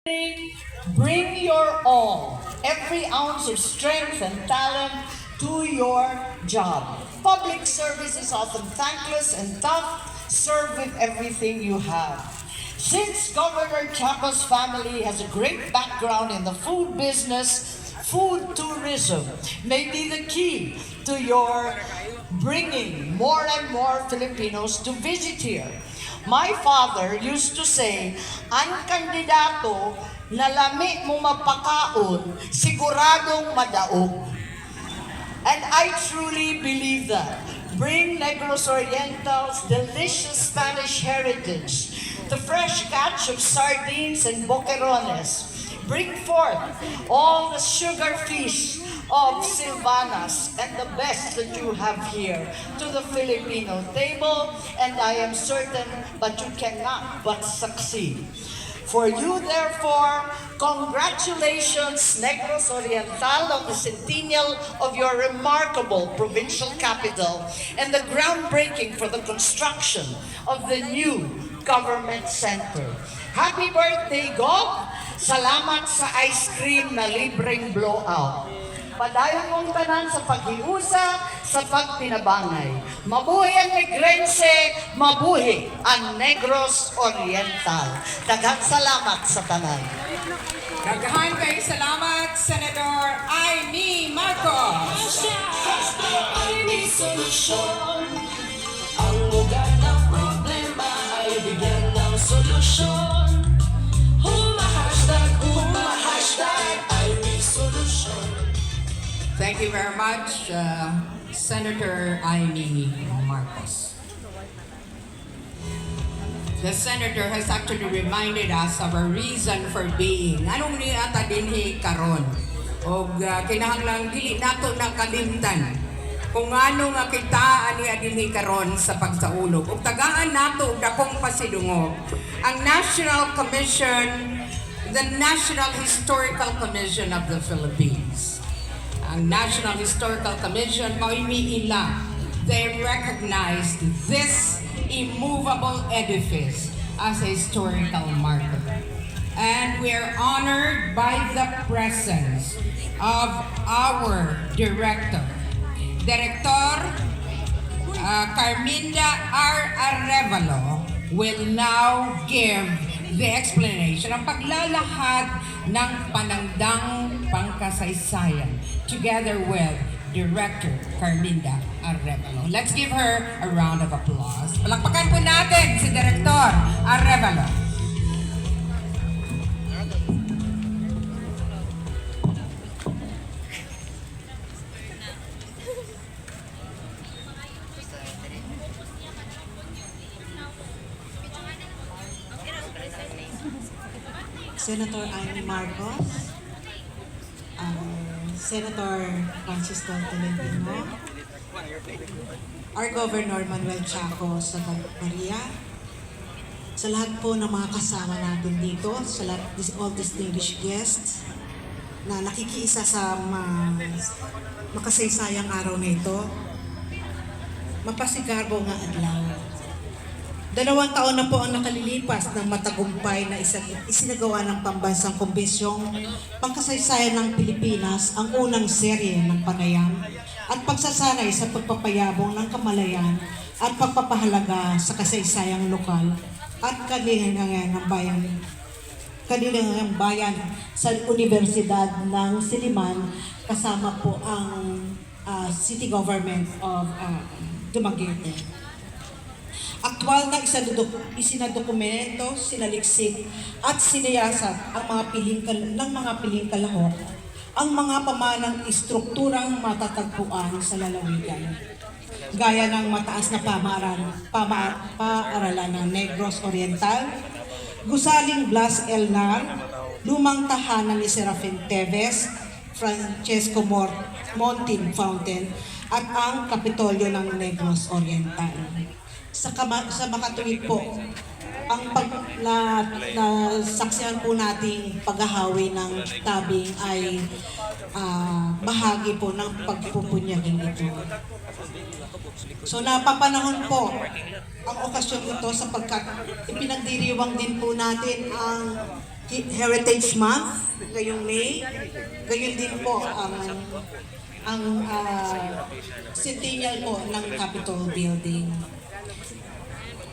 Bring your all, every ounce of strength and talent to your job. Public service is often thankless and tough. Serve with everything you have. Since Governor Chaco's family has a great background in the food business, food tourism may be the key to your bringing more and more Filipinos to visit here. My father used to say, ang kandidato na lami mo mapakaon, siguradong madaog. And I truly believe that. Bring Negros Oriental's delicious Spanish heritage, the fresh catch of sardines and boquerones. Bring forth all the sugar fish of Silvanas and the best that you have here to the Filipino table, and I am certain that you cannot but succeed. For you, therefore, congratulations, Negros Oriental, on the centennial of your remarkable provincial capital and the groundbreaking for the construction of the new government center. Happy birthday, Gov! Salamat sa ice cream na libreng blowout. Padayon mong tanan sa paghiusa, sa pagtinabangay. Mabuhi ang Negrense, mabuhi ang Negros Oriental. Daghang salamat sa tanan. Daghan kay salamat, Senator Amy Marcos. Ay may solusyon. Ang lugar ng problema ay bigyan ng solusyon. Hashtag ay may solusyon. Thank you very much, Senator Amy Marcos. The senator has actually reminded us of our reason for being. Anong ni ata dinhi karon? O kinahanglang dili nato nakalimtan kung ano nga kita ani dinhi karon sa pagsaulog. Ug tagaan nato og dakong pasidungog. Ang National Commission, the National Historical Commission of the Philippines. Ang National Historical Commission, Moimiila, they recognized this immovable edifice as a historical marker. And we are honored by the presence of our director, Carminda R. Arevalo, will now give the explanation, ang paglalahad ng panandang pangkasaysayan, together with Director Carminda Arevalo. Let's give her a round of applause. Palakpakan po natin si Director Arevalo. Senator Amy Marcos, Senator Francisco Tolentino, our Governor Manuel Chaco Santa Maria, sa lahat po ng mga kasama natin dito, sa lahat, all distinguished guests na nakikiisa sa makasaysayang araw na ito, mapasigarbo nga adlaw. 2 taon na po ang nakalilipas ng matagumpay na isinagawa ng Pambansang Kombisyong Pangkasaysayan ng Pilipinas, ang unang serye ng panayam at pagsasanay sa pagpapayabong ng kamalayan at pagpapahalaga sa kasaysayang lokal at kanilang bayan sa Universidad ng Siliman, kasama po ang City Government of Dumaguete. Aktwal na isinadokumento, sinaliksik at siniyasat ang mga piling kalahok, ang mga pamanang istrukturang matatagpuan sa lalawigan. Gaya ng mataas na paaralan ng Negros Oriental, Gusaling Blas Elnar, lumang tahanan ni Serafin Teves, Francesco Montin Fountain, at ang Kapitolyo ng Negros Oriental. Sa makatuwid po, ang saksihan po nating paghahawi ng tabing ay bahagi po ng pagpupunyagin ito. So napapanahon po ang okasyon ito sapagkat ipinagdiriwang din po natin ang Heritage Month ngayong May. Gayon din po ang centennial po ng Capitol Building.